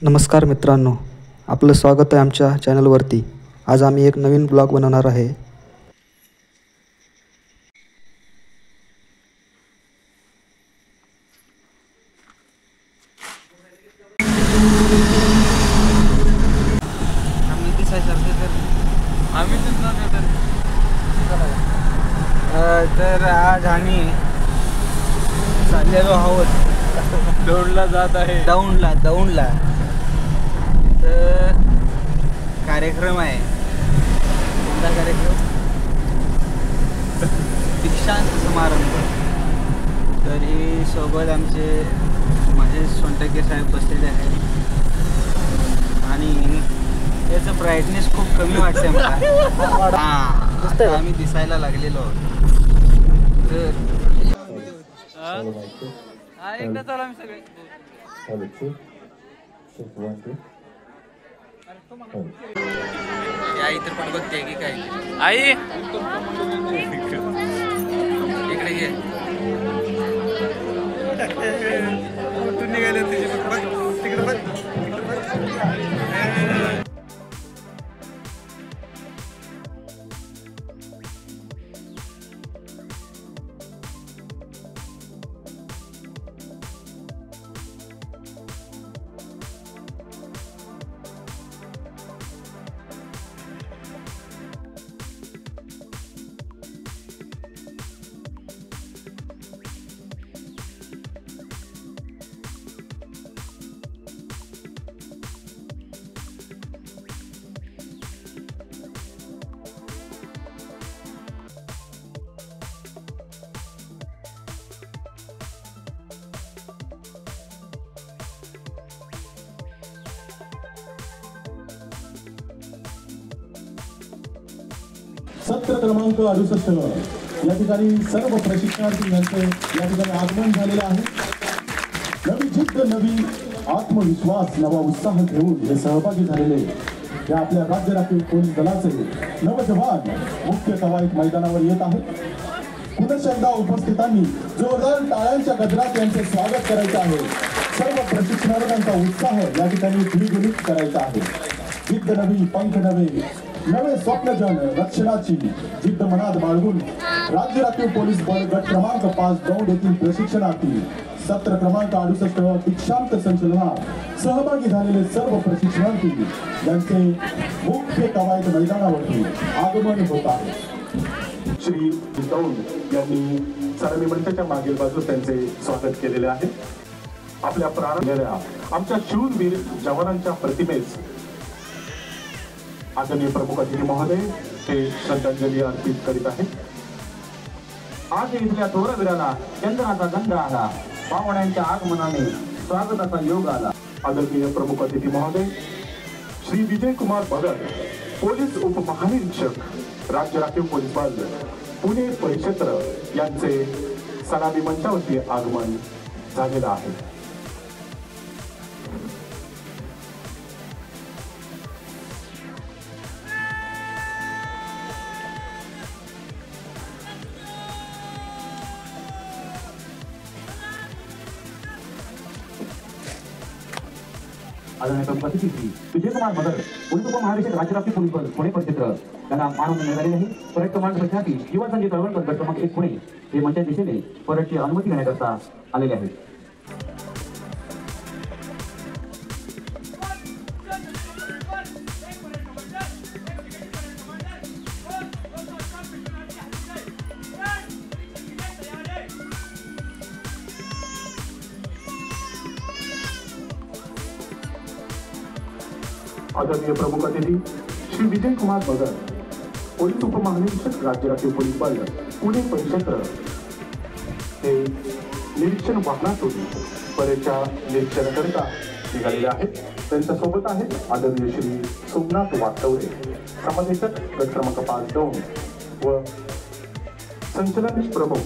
नमस्कार मित्रांनो, आपलं स्वागत आहे आमच्या चॅनलवरती। आज आम्ही एक नवीन ब्लॉग बनवणार आहे। तर आज आम्ही चाललेलो आहोत दौंडला जात आहे। दौंडला तर कार्यक्रम आहे। कोणता कार्यक्रम? दीक्षांत समारंभ। तरी सोबत आमचे महेश सोनटके साहेब बसलेले आहेत आणि याचं ब्राईटनेस खूप कमी वाटते मला। आता आम्ही दिसायला लागलेलो आहोत। तर एकदा चला आम्ही सगळे आई तर पण बघते की काय आई इकडे घे तू निघाले तिकडे बघ सत्र क्रमांक 68 या ठिकाणी सर्व प्रशिक्षणार्थी यांचे या ठिकाणी आगमन झालेलं आहे। नवी जिद्द, नवी आत्मविश्वास, नवा उत्साह घेऊन हे सहभागी झालेले या आपल्या राज्य राखीव पोलीस दलाचे नवजवान मुख्य कवायत मैदानावर येत आहेत। पुन्हा एकदा उपस्थितांनी जोरदार टाळ्यांच्या गजरात यांचे स्वागत करायचे आहे। सर्व प्रशिक्षणार्थींचा उत्साह या ठिकाणी द्विगुणित करायचा आहे। जिद्द नवी, पंख नवे, नवे स्वप्नजन, रक्षणाची जिद्द मनात बाळगून राज्य राखीव पोलीस बल गट क्रमांक 5 दौंड येथील प्रशिक्षणार्थी सत्र क्रमांक 68 दीक्षांत संचलनात सहभागी झालेले सर्व प्रशिक्षणार्थी यांचे मुख्य कवायत मैदानावरती आगमन होत आहे। श्री दौंड यांनी सरांनी मंचाच्या मागील बाजूस त्यांचे स्वागत केलेले आहे। आपल्या प्रारंभलेल्या आमच्या शूरवीर जवानांच्या प्रतिमेस आदरणीय प्रमुख अतिथी महोदय ते श्रद्धांजली अर्पित करीत आहेत। आज इथल्या थोरवीराला चंद्राचा गंध आला, पावण्यांच्या आगमनाने स्वागताचा योग आला। आदरणीय प्रमुख अतिथी महोदय श्री विजय कुमार भगत, पोलीस उपमहानिरीक्षक राज्य राखीव पोलीस बल पुणे परिक्षेत्र यांचे सलामी मंचावरती आगमन झालेलं आहे। आदरणीय प्रमुख अतिथी विजय कुमार भगत, पोलीस उपमहानिरीक्षक राज्य राखीव पोलीस बल पुणे परिक्षेत्र यांना मानवंदन मिळालेले आहे। परेड क्रमांक प्रशाती युवा संघ चळवळ गट क्रमांक 1 पुणे हे मंचाच्या दिशेने परेडची अनुमती घेण्याकरता आलेले आहेत। आदरणीय प्रमुख अतिथी श्री विजय कुमार भगत, पोलीस उपमहानिरीक्षक राज्य राखीव पोलीस बल पुणे परिक्षेत्र हे निरीक्षण वाहनातून परेडच्या निरीक्षणाकरिता निघालेले आहेत। त्यांच्या सोबत आहेत आदरणीय श्री सोमनाथ वाटवरे, समादेशक गट क्रमांक 5 दौंड व संचलन प्रमुख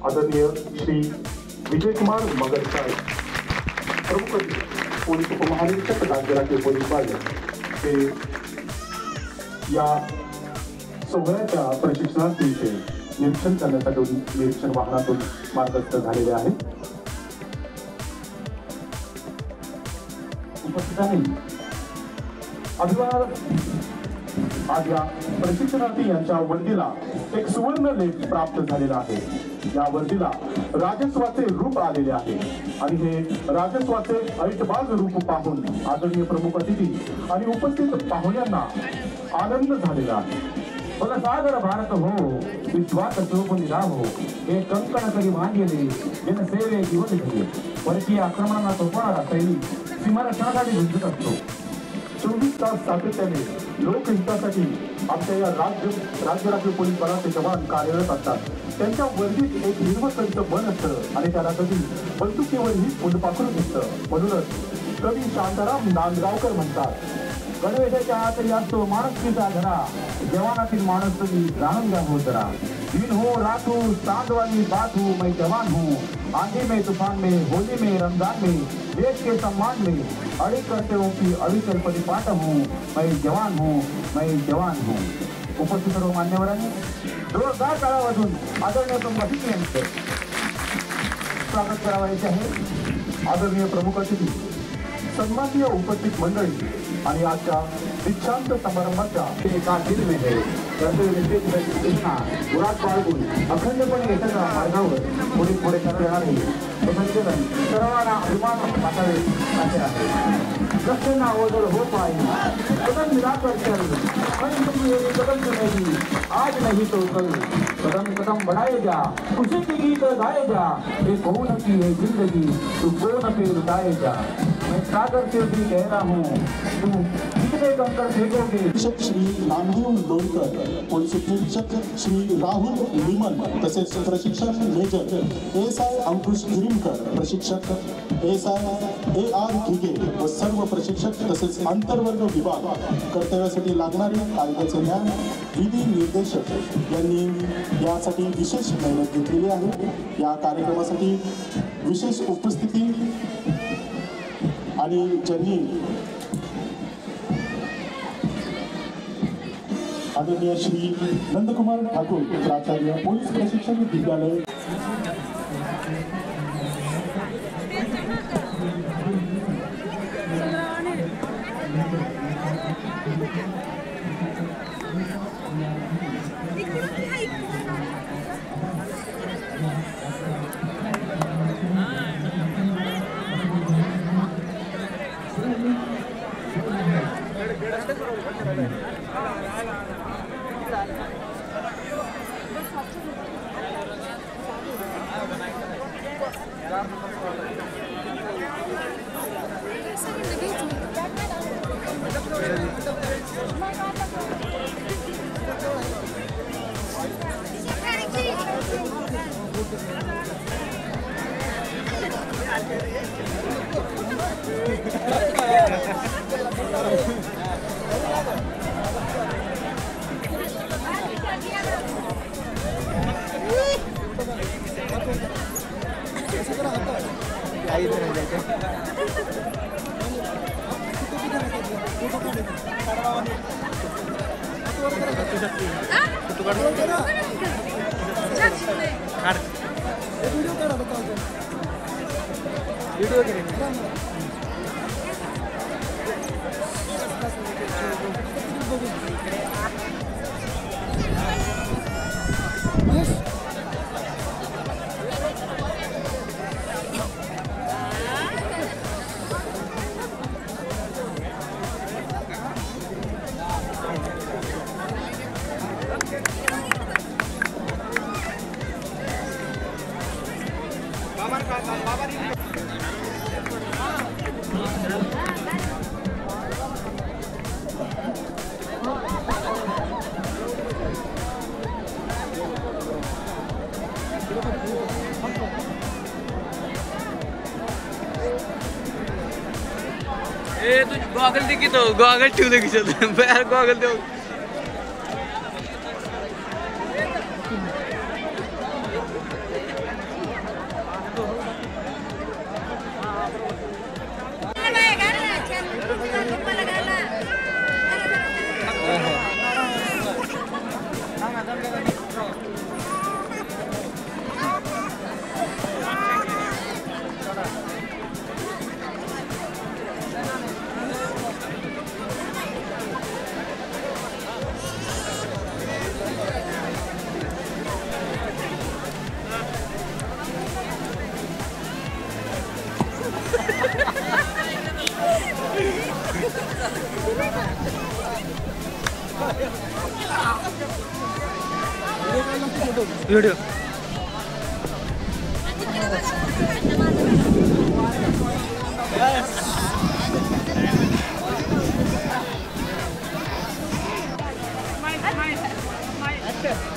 आदरणीय श्री विजय कुमार मगर साहेब, प्रमुख पोलीस उपमहानिरीक्षक राज्य राखीव पोलीस बल हे या सोहळ्याच्या प्रशिक्षणार्थींचे निरीक्षण करण्यासाठी निरीक्षण वाहनातून मार्गस्थ झालेले आहेत. उपस्थितांनी आज या प्रशिक्षणार्थी यांच्या वर्दीला एक सुवर्ण लेख प्राप्त झालेला आहे. या वर्दीला राजस्वाचे रूप आलेले आहे आणि हे राजस्वाचे ऐटबाज रूप पाहून आदरणीय प्रमुख अतिथी आणि उपस्थित पाहुण्यांना आनंद झालेला आहे. बघा सागर भारत हो विश्वास चोप निराहो हे कंकण करी बांधलेले जनसेवे जीवन दिले परकीय आक्रमणाला थोपणारा सैनिक सीमारक्षणासाठी झुंजत असतो. 24 तास सातत्याने लोकहितासाठी आमच्या या राज्य राखीव पोलीस बलाचे जवान कार्यरत असतात. त्यांच्या वर्दीत एक निर्मकंच बन असतं आणि त्याला कधी बंदुकीवरही फुलपाखरू दिसतं. म्हणूनच कवी शांताराम नांदगावकर म्हणतात, गणवेशाच्या आतही असतो माणुसकीचा धरा, जवानातील माणूस तुम्ही जाणून घ्या हो जरा. दिन हो रात हो चांदवाली बात हो मैं जवान हूँ, आंधी में तूफान में होली में रमजान में देश के सम्मान में अड़ी कर्तव्यों की अविचल परिपाठ हूँ मैं जवान हूँ मैं जवान हूँ. उपस्थित सर्व मान्यवरांनी जोरदार टाळ्या वाजून आदरणीय प्रमुख अतिथी यांचं स्वागत करावयाचे आहे. आदरणीय प्रमुख अतिथी, सन्माननीय उपस्थित मंडळी आणि आजच्या दीक्षांत समारंभाच्या एका दिनमध्ये कर्तव्यनिष्ठेची उरात बाळगून अखंडपणे एकत्र मार्गावर पुढे पुढे करणार आहे. संचलन सर्वांना अभिमान वाटावे असे आहे. लक्षणा ओझर हो पाई कदम मिलाकर चल कदम चलेगी आज नहीं तो कल कदम कदम बढ़ाए जा खुशी के गीत गाए जा ये कौन की है जिंदगी तू कौन पे लुटाए जा. मैं सागर से भी कह रहा हूँ तू कितने कंकर फेंकोगे. शिक्षक श्री नामदेव लोणकर, पोलीस निरीक्षक श्री राहुल लिमन, तसेच प्रशिक्षक मेजर ASI अंकुश गिरीमकर, प्रशिक्षक ASI AR घिगे व सर्व प्रशिक्षक तसेच आंतरवर्ग विभाग कर्तव्यासाठी लागणारे कायद्याचे ज्ञान विधी निर्देशक यांनी यासाठी विशेष मेहनत घेतलेली आहे. या कार्यक्रमासाठी विशेष उपस्थिती आणि ज्यांनी आदरणीय श्री नंदकुमार ठाकूर, प्राचार्य पोलीस प्रशिक्षण विद्यालय, ए तू गॉगल दे की तो गॉगल ठेवलं की बाहेर गॉगल देऊ. Video Mike.